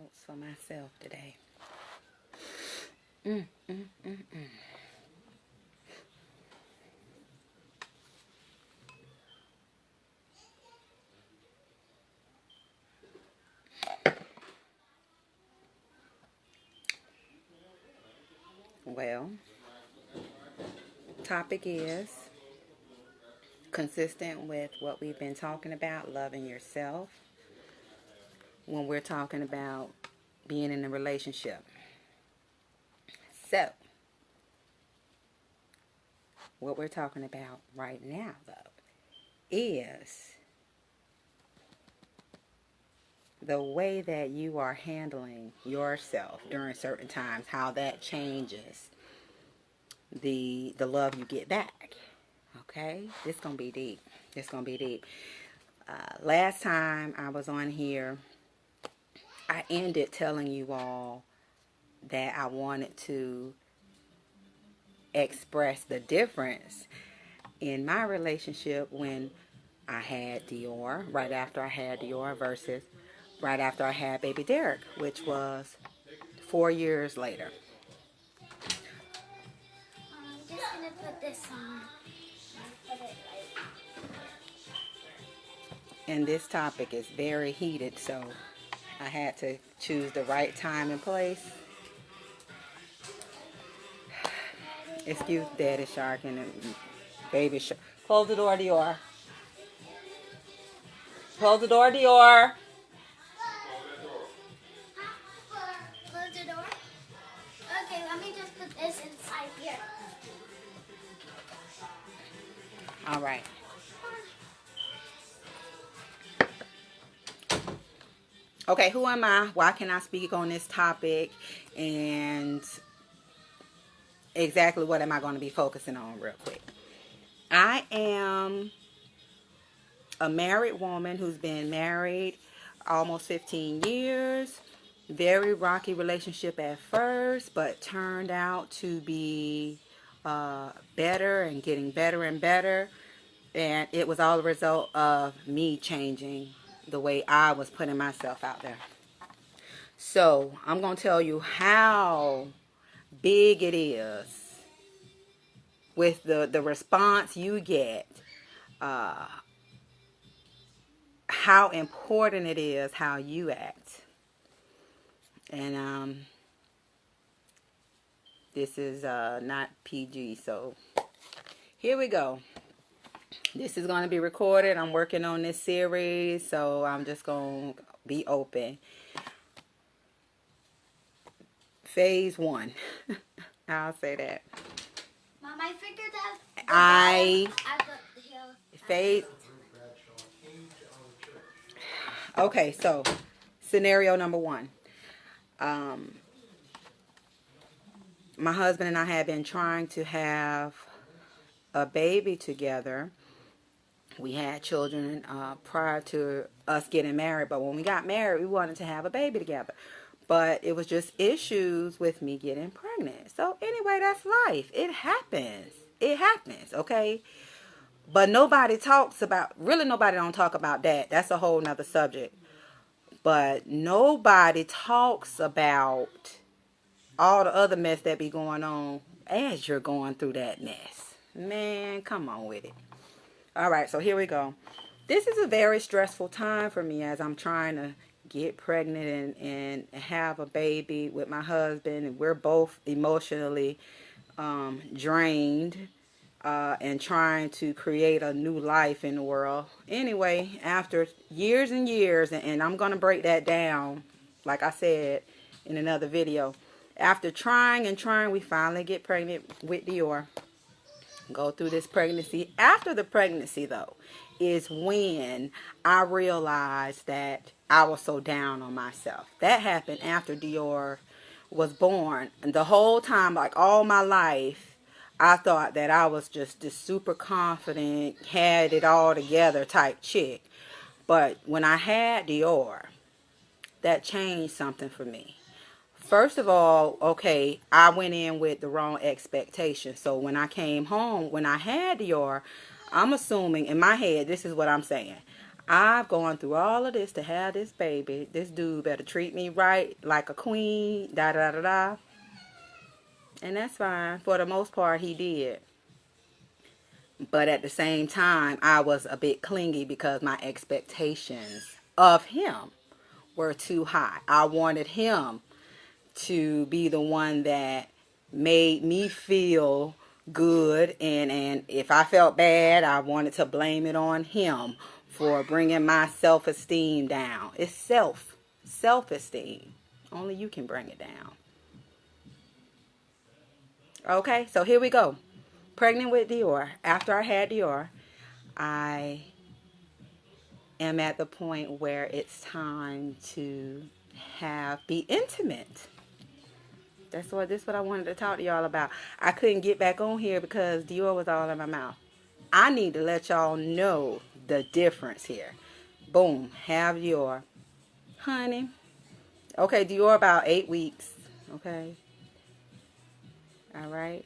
notes for myself today. Mm, mm, mm, mm. Well, topic is consistent with what we've been talking about, loving yourself, when we're talking about being in a relationship. So, what we're talking about right now, though, is the way that you are handling yourself during certain times, how that changes the love you get back. Okay? This gonna be deep. This gonna be deep. Last time I was on here, I ended telling you all that I wanted to express the difference in my relationship when I had Dior, right after I had Dior, versus right after I had baby Derek, which was 4 years later. I'm just gonna put this on. Put it And this topic is very heated, so I had to choose the right time and place. Excuse Daddy Shark and Baby Shark. Close the door, Dior. Close the door, Dior. Close the door. Okay, let me just put this inside here. All right. Okay, who am I? Why can I speak on this topic? And exactly what am I going to be focusing on real quick? I am a married woman who's been married almost 15 years. Very rocky relationship at first, but turned out to be better and getting better and better. And it was all a result of me changing the way I was putting myself out there. So I'm going to tell you how big it is with the response you get, how important it is how you act. And this is not PG, so here we go. This is going to be recorded. I'm working on this series, so I'm just going to be open. Phase 1. I'll say that. Mom, I figured out. Phase. Okay, so scenario number 1. My husband and I have been trying to have a baby together. We had children prior to us getting married, but when we got married, we wanted to have a baby together. But it was just issues with me getting pregnant. So anyway, that's life. It happens. It happens, okay? But nobody talks about, really nobody don't talk about that. That's a whole nother subject. But nobody talks about all the other mess that be going on as you're going through that mess. Man, come on with it. All right, so here we go. This is a very stressful time for me as I'm trying to get pregnant and have a baby with my husband. And we're both emotionally drained and trying to create a new life in the world. Anyway, after years and years, and I'm going to break that down, like I said in another video. After trying and trying, we finally get pregnant with Dior. Go through this pregnancy. After the pregnancy, though, is when I realized that I was so down on myself. That happened after Dior was born. And the whole time, like all my life, I thought that I was just this super confident, had it all together type chick. But when I had Dior, that changed something for me. First of all, okay, I went in with the wrong expectation. So when I came home, when I had Dior, I'm assuming in my head, this is what I'm saying. I've gone through all of this to have this baby. This dude better treat me right, like a queen, da da da da. And that's fine. For the most part, he did. But at the same time, I was a bit clingy because my expectations of him were too high. I wanted him to be the one that made me feel good, and if I felt bad, I wanted to blame it on him for bringing my self-esteem down. It's self-esteem. Only you can bring it down. Okay, so here we go. Pregnant with Dior. After I had Dior, I am at the point where it's time to be intimate. This is what I wanted to talk to y'all about. I couldn't get back on here because Dior was all in my mouth. I need to let y'all know the difference here. Boom, have Dior. Honey. Okay, Dior about 8 weeks. Okay. All right.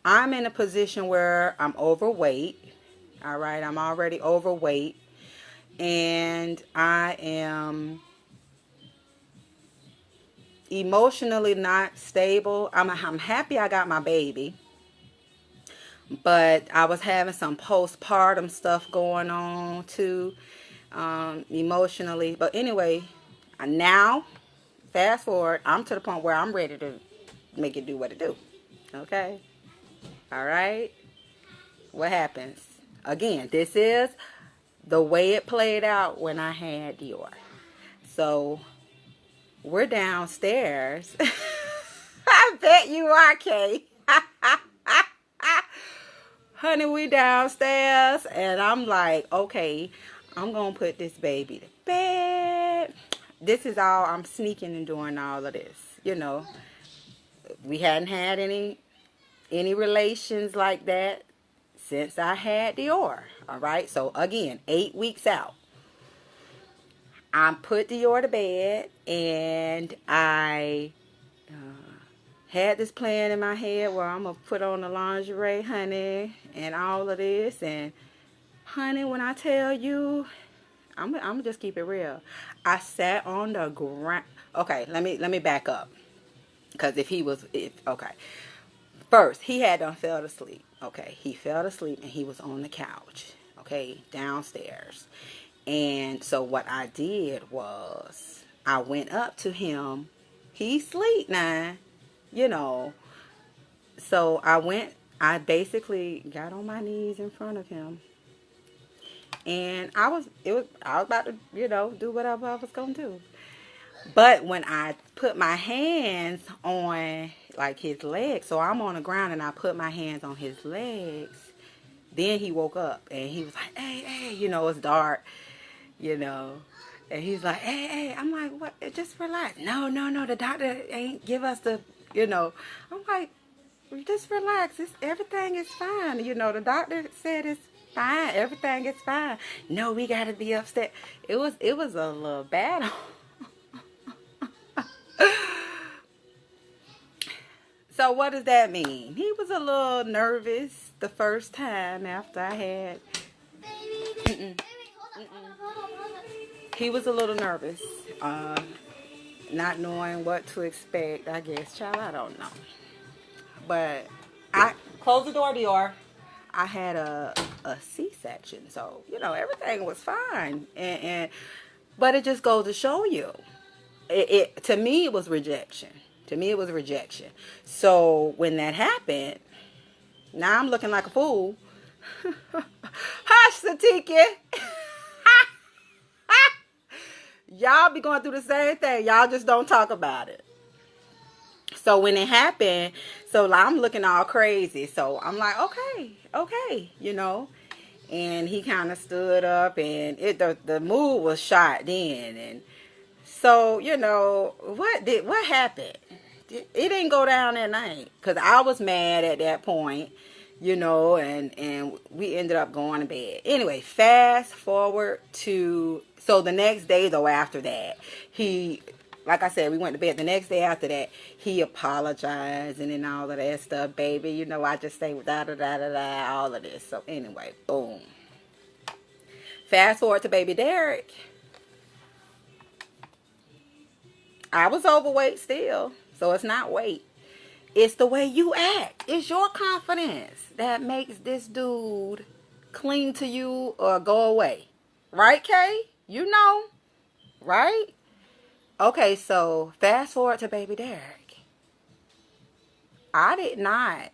I'm in a position where I'm overweight. All right, I'm already overweight. And I am emotionally not stable. I'm happy I got my baby, but I was having some postpartum stuff going on too, emotionally. But anyway, now fast forward, I'm to the point where I'm ready to make it do what it do. Okay, all right. What happens again? This is the way it played out when I had Dior. So we're downstairs. I bet you are, Kay. Honey, we downstairs, and I'm like, okay, I'm going to put this baby to bed. This is all, I'm sneaking and doing all of this. You know, we hadn't had any relations like that since I had Dior. All right, so again, 8 weeks out. I put Dior to bed, and I had this plan in my head where I'm going to put on the lingerie, honey, and all of this. And, honey, when I tell you, I'm going to just keep it real. I sat on the ground. Okay, let me back up. Because okay. First, he had done fell asleep. Okay, he fell asleep, and he was on the couch. Okay, downstairs. And so what I did was I went up to him. He's asleep now, you know. So I basically got on my knees in front of him. And I was about to, do whatever I was going to do. But when I put my hands on like his legs, so I'm on the ground and I put my hands on his legs, then he woke up and he was like, hey, it's dark. And he's like, hey, I'm like, what? Just relax. No, the doctor ain't give us the, I'm like, just relax. Everything is fine. The doctor said it's fine. Everything is fine. No, we got to be upset. It was a little battle. So what does that mean? He was a little nervous the first time after I had. Baby, hold on. He was a little nervous, not knowing what to expect, I guess. Child, I don't know. But I close the door, Dior. I had a C-section, so everything was fine. But it just goes to show you, to me it was rejection. So when that happened, now I'm looking like a fool. Hush, Satiki. Y'all be going through the same thing. Y'all just don't talk about it. So when it happened, so I'm looking all crazy. So I'm like, okay, And he kind of stood up, and the mood was shot then. And so, what happened? It didn't go down that night because I was mad at that point, and we ended up going to bed. Anyway, fast forward to, so the next day though, after that, like I said, we went to bed. The next day after that, he apologized and all of that stuff, baby. I just say da-da-da-da-da, all of this. So anyway, boom. Fast forward to baby Derek. I was overweight still, so it's not weight. It's the way you act. It's your confidence that makes this dude cling to you or go away. Right, Kay? You know, right? Okay, so fast forward to baby Derek. I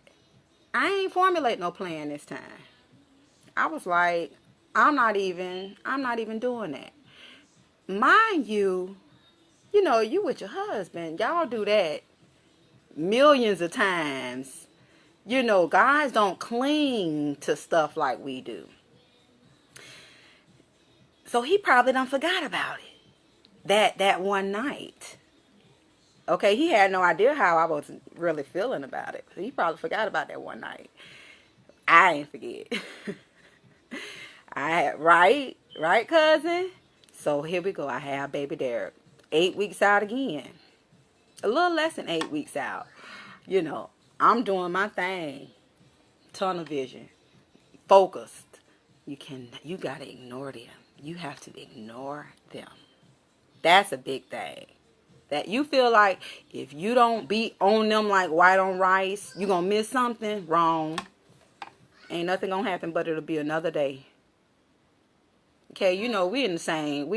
ain't formulate no plan this time. I was like, I'm not even doing that. Mind you, you with your husband, y'all do that millions of times. Guys don't cling to stuff like we do. So he probably done forgot about it. That one night. Okay, he had no idea how I was really feeling about it. He probably forgot about that one night. I ain't forget. Right, cousin? So here we go. I have baby Derek. 8 weeks out again. A little less than 8 weeks out. I'm doing my thing. Tunnel vision. Focused. You gotta ignore them. You have to ignore them. That's a big thing. That you feel like if you don't be on them like white on rice, you gonna miss something. Wrong. Ain't nothing gonna happen, but it'll be another day. Okay, we in the same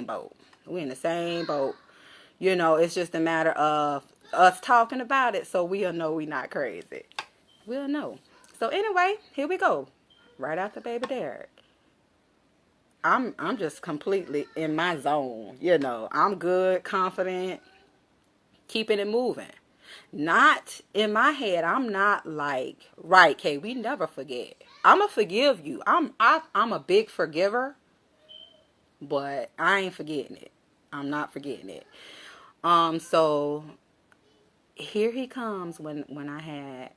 boat. We in the same boat. It's just a matter of us talking about it, so we'll know we not crazy. We'll know. So anyway, here we go. Right after baby Derek. I'm just completely in my zone. I'm good, confident, keeping it moving. Not in my head. I'm not like, right, Kay, we never forget. I'ma forgive you. I'm a big forgiver, but I ain't forgetting it. I'm not forgetting it. So here he comes when I had,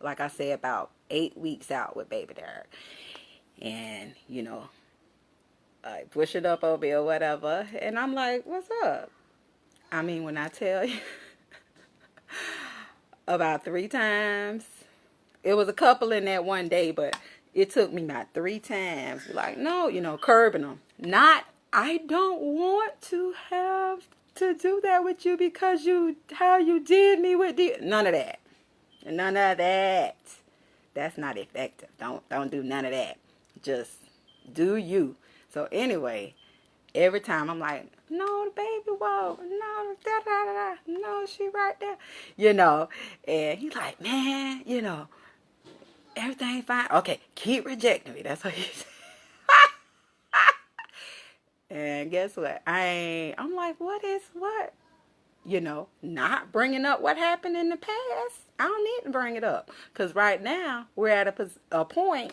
like I said, about 8 weeks out with baby Derek. And, I push it up over or whatever. And I'm like, what's up? I mean, when I tell you about 3 times, it was a couple in that one day, but it took me about 3 times. Like, no, curbing them. Not, I don't want to have to do that with you because how you did me with none of that. None of that. That's not effective. Don't do none of that. Just do you. So anyway, every time I'm like, no, the baby won't. No, da-da-da-da. No, she right there. And he's like, man, everything fine. Okay, keep rejecting me. That's what he said. And guess what? I'm like, what? Not bringing up what happened in the past. I don't need to bring it up. Because right now, we're at a point.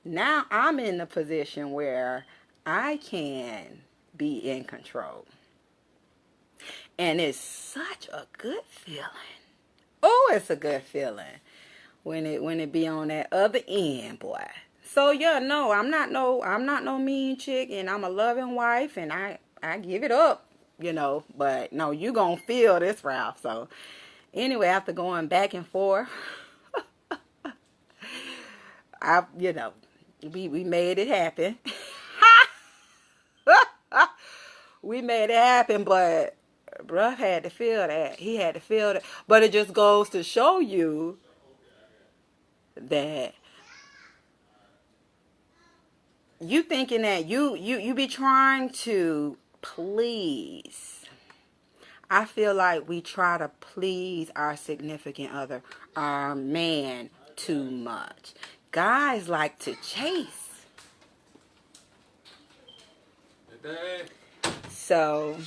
Now I'm in the position where I can be in control. And it's such a good feeling. Oh, it's a good feeling when it be on that other end, boy. So yeah, no, I'm not no mean chick, and I'm a loving wife, and I give it up, but no, you gonna feel this, Ralph. So anyway, after going back and forth, we made it happen. We made it happen, but bruh had to feel that. He had to feel that. But it just goes to show you that you thinking that you be trying to please. I feel like we try to please our significant other, our man, too much. Guys like to chase. So,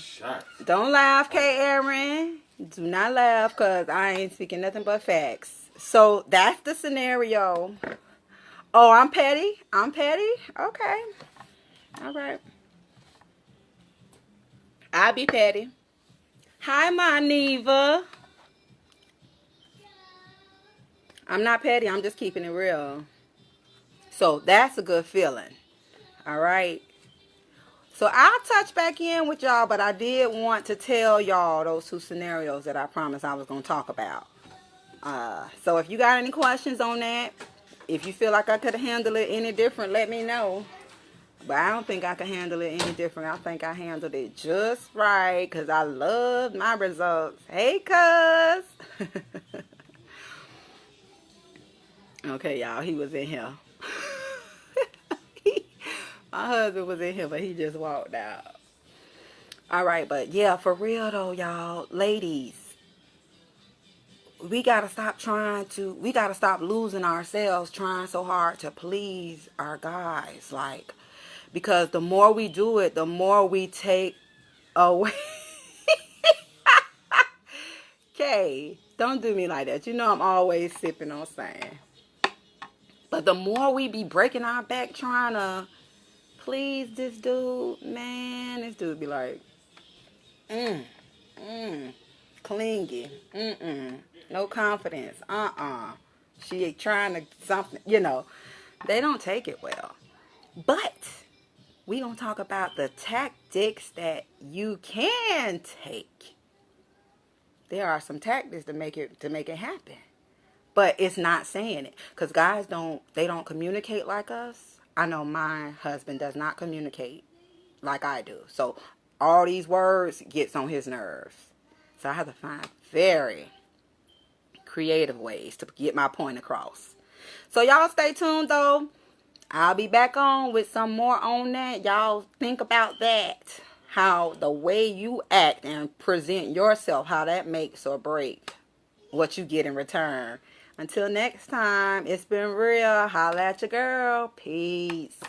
don't laugh, K. Aaron. Do not laugh, because I ain't speaking nothing but facts. So, that's the scenario. Oh, I'm petty? Okay. All right. I'll be petty. Hi, my Neva. I'm not petty. I'm just keeping it real. So, that's a good feeling. All right. So I'll touch back in with y'all, but I did want to tell y'all those 2 scenarios that I promised I was going to talk about. So if you got any questions on that, If you feel like I could handle it any different, let me know. But I don't think I can handle it any different. I think I handled it just right because I love my results. Hey, cuz. Okay, y'all, he was in here. My husband was in here, but he just walked out. All right, but yeah, for real though, y'all, ladies, we gotta stop losing ourselves trying so hard to please our guys. Like, because the more we do it, the more we take away. Okay, don't do me like that. You know I'm always sipping on sand. But the more we be breaking our back trying to please this dude, man, this dude be like, clingy, no confidence, she ain't trying to something, they don't take it well. But we gonna talk about the tactics that you can take. There are some tactics to make it happen. But it's not saying it. Because guys don't communicate like us. I know my husband does not communicate like I do. So all these words gets on his nerves. So I have to find very creative ways to get my point across. So y'all stay tuned though. I'll be back on with some more on that. Y'all think about that. How the way you act and present yourself, how that makes or break what you get in return. Until next time, it's been real. Holla at your girl. Peace.